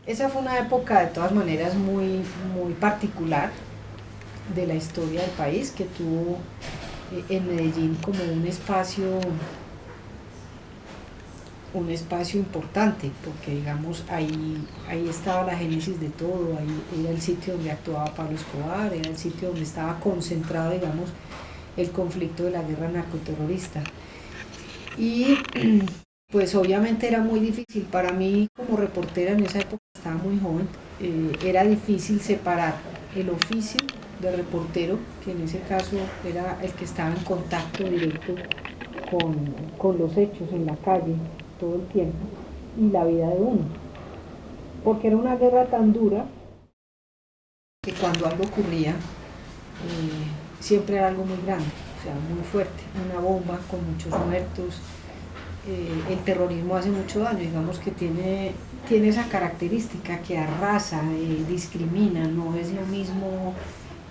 Esa fue una época de todas maneras muy particular de la historia del país, que tuvo en Medellín como un espacio importante, porque digamos ahí estaba la génesis de todo, ahí era el sitio donde actuaba Pablo Escobar, era el sitio donde estaba concentrado, digamos, el conflicto de la guerra narcoterrorista. Y pues obviamente era muy difícil para mí como reportera en esa época, estaba muy joven, era difícil separar el oficio de reportero, que en ese caso era el que estaba en contacto directo con, con los hechos en la calle todo el tiempo, y la vida de uno, porque era una guerra tan dura que cuando algo ocurría siempre era algo muy grande, o sea, muy fuerte, una bomba con muchos muertos. El terrorismo hace mucho daño, digamos que tiene esa característica que arrasa, discrimina, no es lo mismo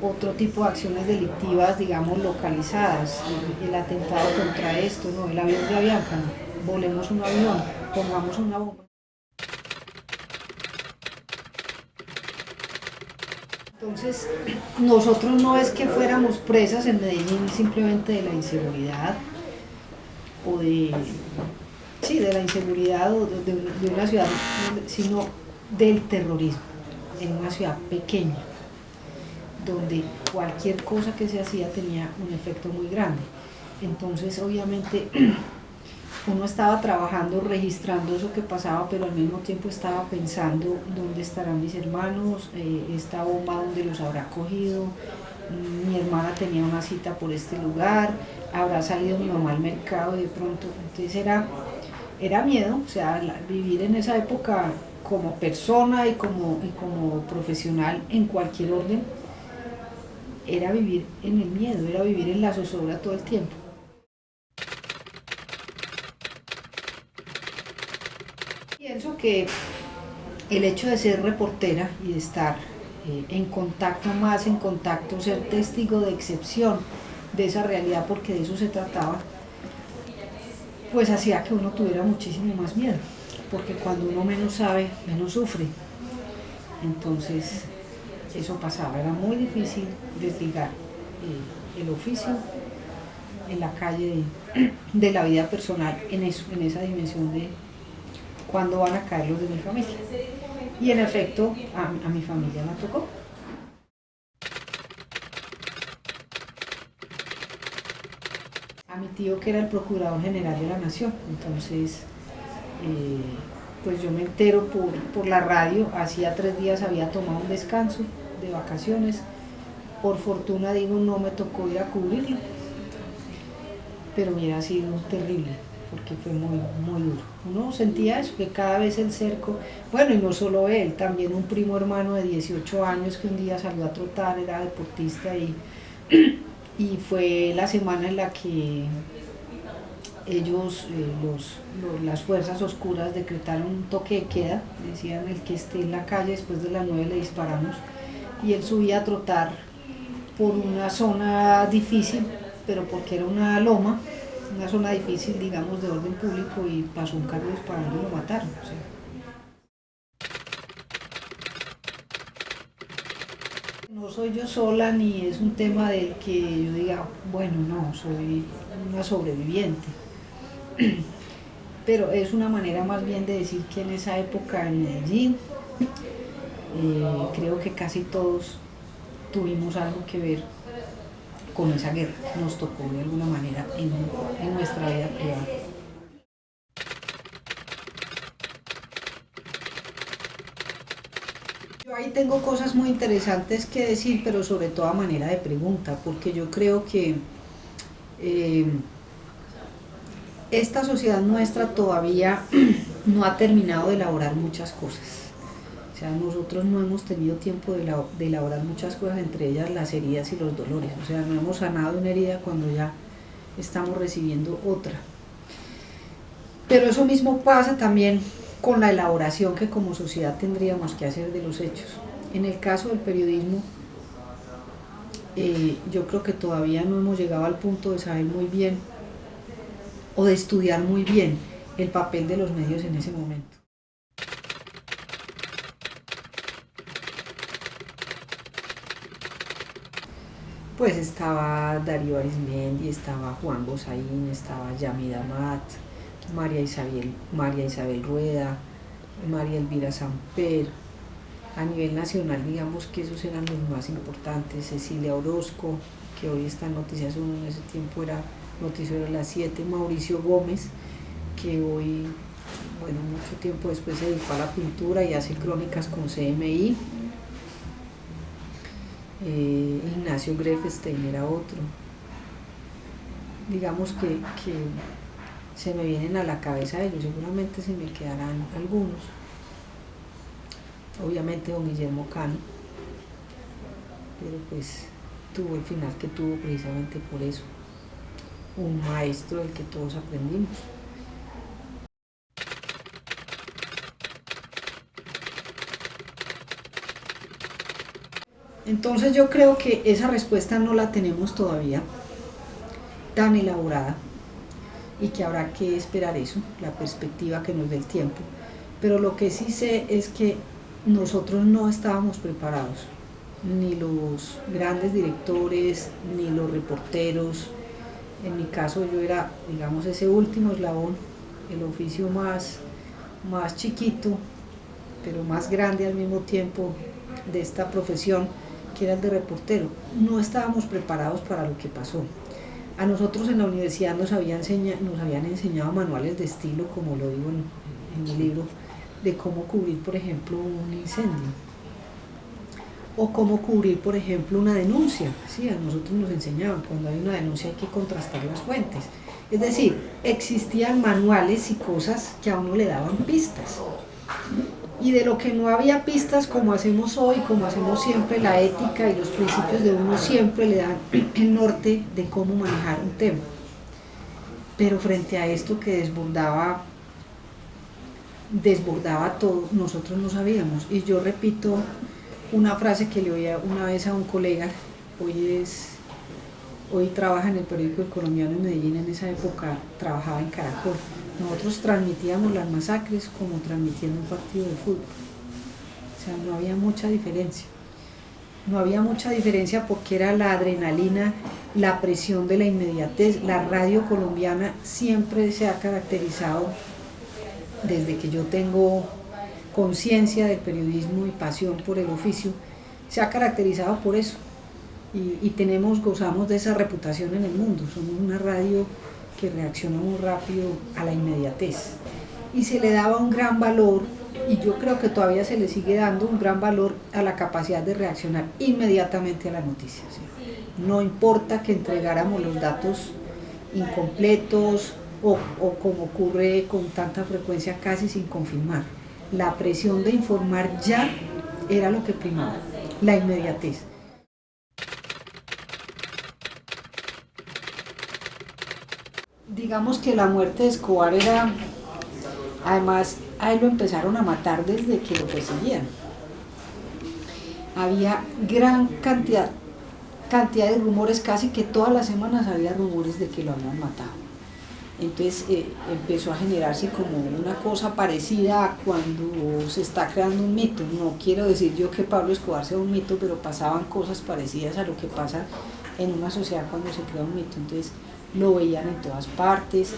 otro tipo de acciones delictivas, digamos, localizadas, el atentado contra esto, no, el avión de Avianca, no, volemos un avión, pongamos una bomba. Entonces, nosotros no es que fuéramos presas en Medellín simplemente de la inseguridad o de, sí, de la inseguridad o de una ciudad, sino del terrorismo en una ciudad pequeña, donde cualquier cosa que se hacía tenía un efecto muy grande. Entonces, obviamente, uno estaba trabajando, registrando eso que pasaba, pero al mismo tiempo estaba pensando dónde estarán mis hermanos, esta bomba dónde los habrá cogido, mi hermana tenía una cita por este lugar, habrá salido mi mamá al mercado de pronto. Entonces era miedo, o sea, vivir en esa época como persona y como profesional en cualquier orden, era vivir en el miedo, era vivir en la zozobra todo el tiempo. Pienso que el hecho de ser reportera y de estar en contacto, más en contacto, ser testigo de excepción de esa realidad, porque de eso se trataba, pues hacía que uno tuviera muchísimo más miedo, porque cuando uno menos sabe, menos sufre. Entonces, eso pasaba, era muy difícil desligar el oficio en la calle de la vida personal, en eso, en esa dimensión de cuándo van a caer los de mi familia. Y en efecto, a mi familia la tocó. A mi tío, que era el procurador general de la nación. Entonces, eh, pues yo me entero por la radio, hacía 3 días había tomado un descanso de vacaciones, por fortuna digo no me tocó ir a cubrirlo, pero hubiera sido terrible, porque fue muy duro. Uno sentía eso, que cada vez el cerco, bueno, y no solo él, también un primo hermano de 18 años que un día salió a trotar, era deportista, y fue la semana en la que ellos, las fuerzas oscuras, decretaron un toque de queda, decían el que esté en la calle después de las 9 le disparamos, y él subía a trotar por una zona difícil, pero porque era una zona difícil, digamos, de orden público, y pasó un carro disparando y lo mataron. O sea, no soy yo sola ni es un tema del que yo diga, bueno, no, soy una sobreviviente, pero es una manera más bien de decir que en esa época en Medellín creo que casi todos tuvimos algo que ver con esa guerra, nos tocó de alguna manera en nuestra vida privada. Yo ahí tengo cosas muy interesantes que decir, pero sobre todo a manera de pregunta, porque yo creo que eh, esta sociedad nuestra todavía no ha terminado de elaborar muchas cosas. O sea, nosotros no hemos tenido tiempo de elaborar muchas cosas, entre ellas las heridas y los dolores. O sea, no hemos sanado una herida cuando ya estamos recibiendo otra. Pero eso mismo pasa también con la elaboración que como sociedad tendríamos que hacer de los hechos. En el caso del periodismo, yo creo que todavía no hemos llegado al punto de saber muy bien o de estudiar muy bien el papel de los medios en ese momento. Pues estaba Darío Arismendi, estaba Juan Gosaín, estaba Yamida Amat, María Isabel Rueda, María Elvira Samper. A nivel nacional, digamos que esos eran los más importantes. Cecilia Orozco, que hoy está en Noticias 1, en ese tiempo era Noticiero de las 7. Mauricio Gómez, que hoy, bueno, mucho tiempo después se dedicó a la pintura y hace crónicas con CMI. Ignacio Grefstein era otro. Digamos que se me vienen a la cabeza ellos, seguramente se me quedarán algunos. Obviamente don Guillermo Cano, pero pues tuvo el final que tuvo precisamente por eso, un maestro del que todos aprendimos. Entonces yo creo que esa respuesta no la tenemos todavía tan elaborada y que habrá que esperar eso, la perspectiva que nos dé el tiempo. Pero lo que sí sé es que nosotros no estábamos preparados, ni los grandes directores, ni los reporteros. En mi caso yo era, digamos, ese último eslabón, el oficio más chiquito, pero más grande al mismo tiempo de esta profesión, que era el de reportero. No estábamos preparados para lo que pasó. A nosotros en la universidad nos habían enseñado manuales de estilo, como lo digo en mi libro, de cómo cubrir, por ejemplo, un incendio, o cómo cubrir, por ejemplo, una denuncia. Sí, a nosotros nos enseñaban, cuando hay una denuncia hay que contrastar las fuentes. Es decir, existían manuales y cosas que a uno le daban pistas. Y de lo que no había pistas, como hacemos hoy, como hacemos siempre, la ética y los principios de uno siempre le dan el norte de cómo manejar un tema. Pero frente a esto que desbordaba todo, nosotros no sabíamos. Y yo repito una frase que le oí una vez a un colega, hoy trabaja en el periódico El Colombiano en Medellín, en esa época trabajaba en Caracol. Nosotros transmitíamos las masacres como transmitiendo un partido de fútbol. O sea, no había mucha diferencia. No había mucha diferencia porque era la adrenalina, la presión de la inmediatez. La radio colombiana siempre se ha caracterizado, desde que yo tengo conciencia del periodismo y pasión por el oficio, se ha caracterizado por eso. Y gozamos de esa reputación en el mundo. Somos una radio que reacciona muy rápido a la inmediatez. Y se le daba un gran valor, y yo creo que todavía se le sigue dando un gran valor a la capacidad de reaccionar inmediatamente a la noticia. ¿Sí? No importa que entregáramos los datos incompletos o como ocurre con tanta frecuencia casi sin confirmar. La presión de informar ya era lo que primaba, la inmediatez. Digamos que la muerte de Escobar era, además a él lo empezaron a matar desde que lo perseguían. Había gran cantidad de rumores, casi que todas las semanas había rumores de que lo habían matado. Entonces empezó a generarse como una cosa parecida a cuando se está creando un mito. No quiero decir yo que Pablo Escobar sea un mito, pero pasaban cosas parecidas a lo que pasa en una sociedad cuando se crea un mito. Entonces lo veían en todas partes.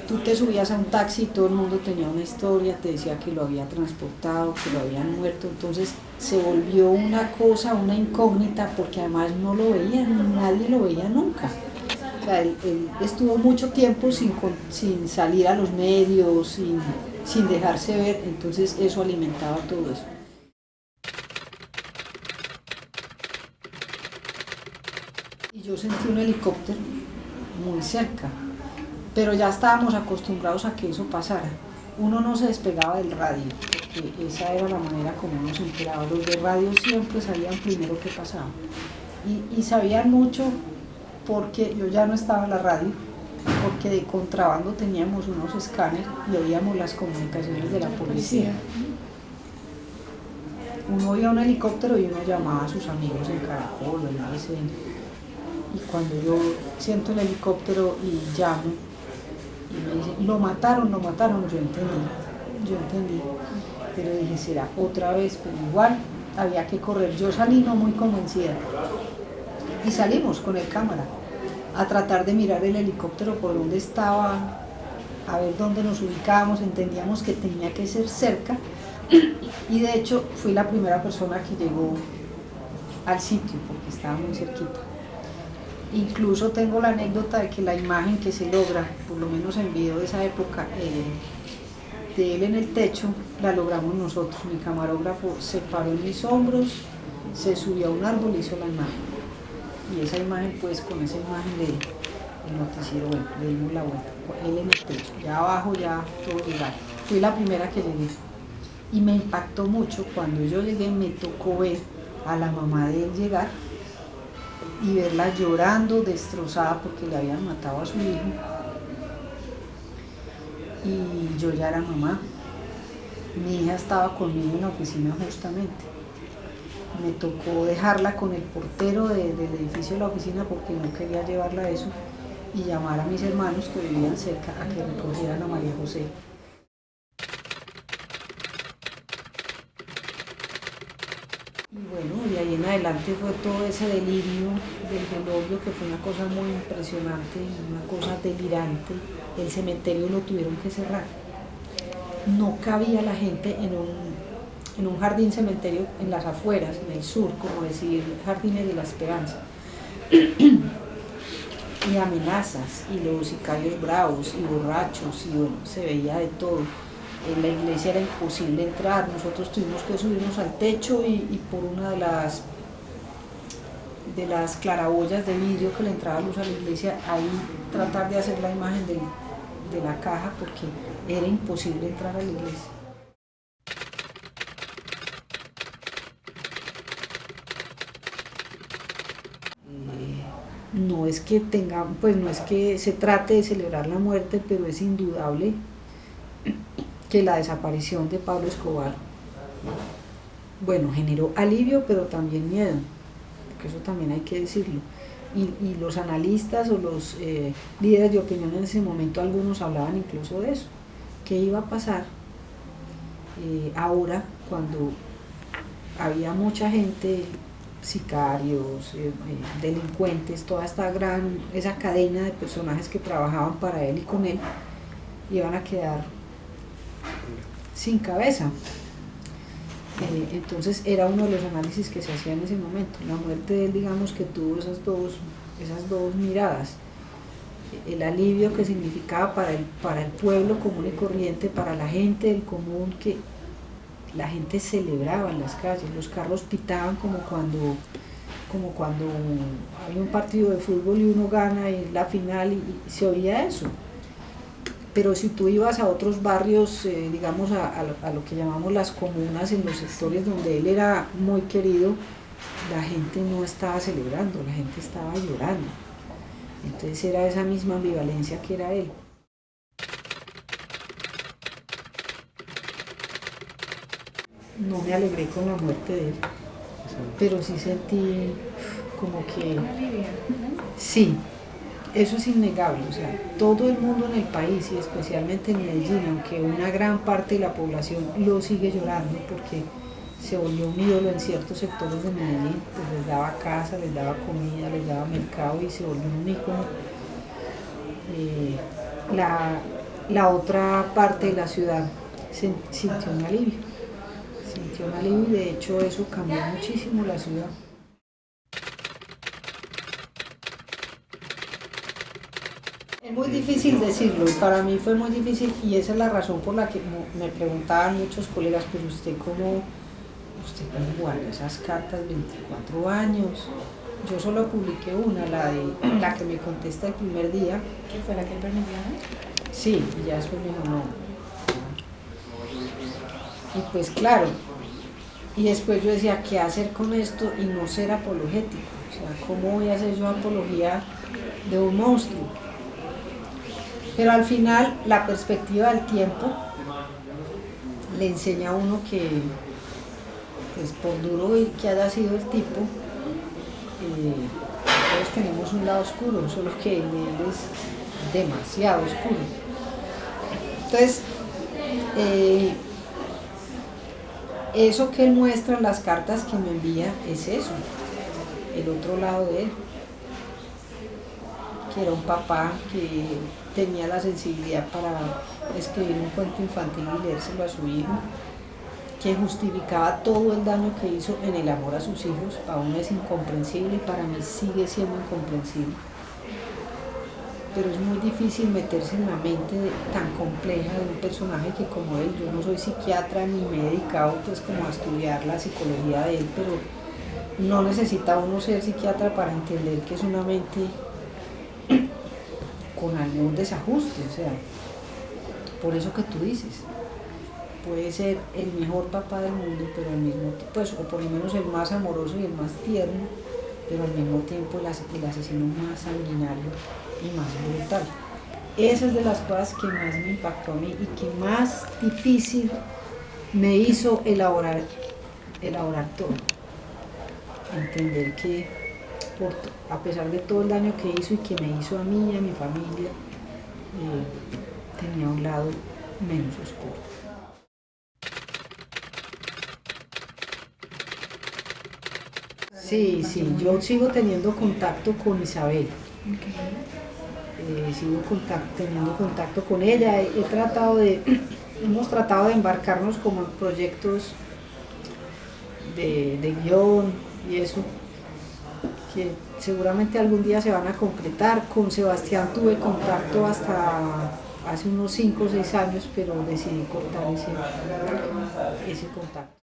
Tú te subías a un taxi y todo el mundo tenía una historia, te decía que lo había transportado, que lo habían muerto. Entonces se volvió una cosa, una incógnita, porque además no lo veían, nadie lo veía nunca. O sea, él estuvo mucho tiempo sin salir a los medios, sin dejarse ver, entonces eso alimentaba todo eso. Y yo sentí un helicóptero muy cerca, pero ya estábamos acostumbrados a que eso pasara. Uno no se despegaba del radio, porque esa era la manera como uno se enteraba. Los de radio siempre sabían primero qué pasaba. Y sabían mucho porque yo ya no estaba en la radio, porque de contrabando teníamos unos escáneres y oíamos las comunicaciones de la policía. Uno oía un helicóptero y uno llamaba a sus amigos en Caracol o en ABCN. Y cuando yo siento el helicóptero y llamo, y me dicen, lo mataron, yo entendí. Pero dije, será otra vez, pero igual había que correr. Yo salí no muy convencida. Y salimos con el cámara a tratar de mirar el helicóptero por dónde estaba, a ver dónde nos ubicábamos. Entendíamos que tenía que ser cerca y de hecho fui la primera persona que llegó al sitio porque estaba muy cerquita. Incluso tengo la anécdota de que la imagen que se logra, por lo menos en video de esa época, de él en el techo, la logramos nosotros. Mi camarógrafo se paró en mis hombros, se subió a un árbol y hizo la imagen. Y esa imagen, pues con esa imagen el noticiero, bueno, le dimos la vuelta. Él en el techo, ya abajo ya todo llegaron. Fui la primera que llegué. Y me impactó mucho cuando yo llegué, me tocó ver a la mamá de él llegar y verla llorando, destrozada porque le habían matado a su hijo. Y yo ya era mamá. Mi hija estaba conmigo en la oficina justamente. Me tocó dejarla con el portero del edificio de la oficina porque no quería llevarla a eso y llamar a mis hermanos que vivían cerca a que recogieran a María José. Y bueno, de ahí en adelante fue todo ese delirio del velorio, que fue una cosa muy impresionante, una cosa delirante. El cementerio lo tuvieron que cerrar. No cabía la gente en un jardín cementerio en las afueras, en el sur, como decir, Jardines de la Esperanza. Y amenazas, y los sicarios bravos, y borrachos, y bueno, se veía de todo. En la iglesia era imposible entrar, nosotros tuvimos que subirnos al techo y por una de las claraboyas de vidrio que le entraba luz a la iglesia, ahí tratar de hacer la imagen de la caja porque era imposible entrar a la iglesia. No es que no es que se trate de celebrar la muerte, pero es indudable que la desaparición de Pablo Escobar, bueno, generó alivio, pero también miedo, porque eso también hay que decirlo. Y los analistas o los líderes de opinión en ese momento, algunos hablaban incluso de eso, qué iba a pasar ahora cuando había mucha gente, sicarios, delincuentes, toda esa cadena de personajes que trabajaban para él y con él, iban a quedar sin cabeza. Entonces era uno de los análisis que se hacía en ese momento. La muerte de él, digamos que tuvo esas dos miradas. El alivio que significaba para el pueblo común y corriente, para la gente del común, que la gente celebraba en las calles, los carros pitaban como cuando hay un partido de fútbol y uno gana y la final y se oía eso. Pero si tú ibas a otros barrios, digamos a lo que llamamos las comunas, en los sectores donde él era muy querido, la gente no estaba celebrando, la gente estaba llorando. Entonces era esa misma ambivalencia que era él. No me alegré con la muerte de él, pero sí sentí como que... Sí, eso es innegable, o sea, todo el mundo en el país y especialmente en Medellín, aunque una gran parte de la población lo sigue llorando porque se volvió un ídolo en ciertos sectores de Medellín, pues les daba casa, les daba comida, les daba mercado y se volvió un ícono. La otra parte de la ciudad sintió un alivio y de hecho eso cambió muchísimo la ciudad. Es muy difícil decirlo, y para mí fue muy difícil y esa es la razón por la que me preguntaban muchos colegas, pero usted cómo guarda esas cartas 24 años. Yo solo publiqué una, la que me contesta el primer día. ¿Qué fue la que él permitió? Sí, y ya después me dijo no. Y pues claro, y después yo decía, ¿qué hacer con esto y no ser apologético? O sea, ¿cómo voy a hacer yo apología de un monstruo? Pero al final, la perspectiva del tiempo le enseña a uno que, pues por duro que haya sido el tipo, todos tenemos un lado oscuro, solo que el de él es demasiado oscuro. Entonces, eso que él muestra en las cartas que me envía es eso, el otro lado de él. que era un papá que tenía la sensibilidad para escribir un cuento infantil y leérselo a su hijo, que justificaba todo el daño que hizo en el amor a sus hijos. Aún es incomprensible y para mí sigue siendo incomprensible. Pero es muy difícil meterse en la mente tan compleja de un personaje que como él, yo no soy psiquiatra ni me he dedicado pues como a estudiar la psicología de él, pero no necesita uno ser psiquiatra para entender que es una mente con algún desajuste, o sea, por eso que tú dices, puede ser el mejor papá del mundo, pero al mismo tiempo, pues, o por lo menos el más amoroso y el más tierno, pero al mismo tiempo el asesino más sanguinario y más brutal. Esa es de las cosas que más me impactó a mí y que más difícil me hizo elaborar todo. Entender que a pesar de todo el daño que hizo y que me hizo a mí y a mi familia, tenía un lado menos oscuro. Sí, yo sigo teniendo contacto con Isabel. Sigo teniendo contacto con ella. Hemos tratado de embarcarnos como en proyectos de guión y eso, que seguramente algún día se van a concretar. Con Sebastián tuve contacto hasta hace unos 5 o 6 años, pero decidí cortar ese contacto.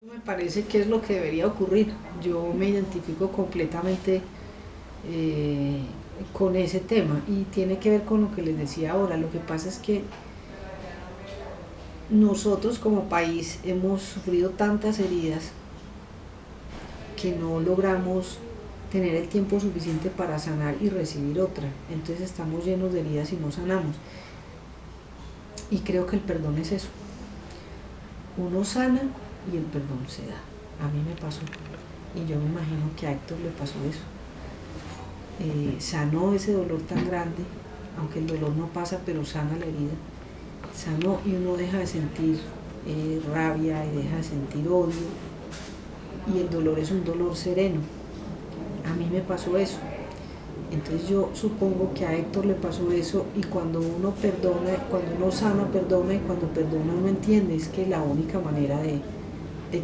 Me parece que es lo que debería ocurrir. Yo me identifico completamente con ese tema y tiene que ver con lo que les decía ahora. Lo que pasa es que nosotros como país hemos sufrido tantas heridas que no logramos tener el tiempo suficiente para sanar y recibir otra. Entonces estamos llenos de heridas y no sanamos. Y creo que el perdón es eso. Uno sana y el perdón se da. A mí me pasó y yo me imagino que a Héctor le pasó eso. Sanó ese dolor tan grande, aunque el dolor no pasa, pero sana la herida. Sanó y uno deja de sentir rabia y deja de sentir odio y el dolor es un dolor sereno. A mí me pasó eso. Entonces yo supongo que a Héctor le pasó eso y cuando uno perdona, cuando uno sana, perdona y cuando perdona uno entiende es que la única manera de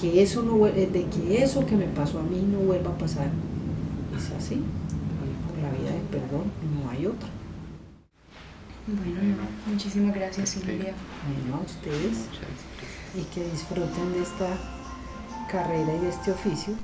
que eso que me pasó a mí no vuelva a pasar es así. Por la vía del perdón no hay otra. Bueno, muchísimas gracias, Silvia. Bueno, a ustedes y que disfruten de esta carrera y de este oficio.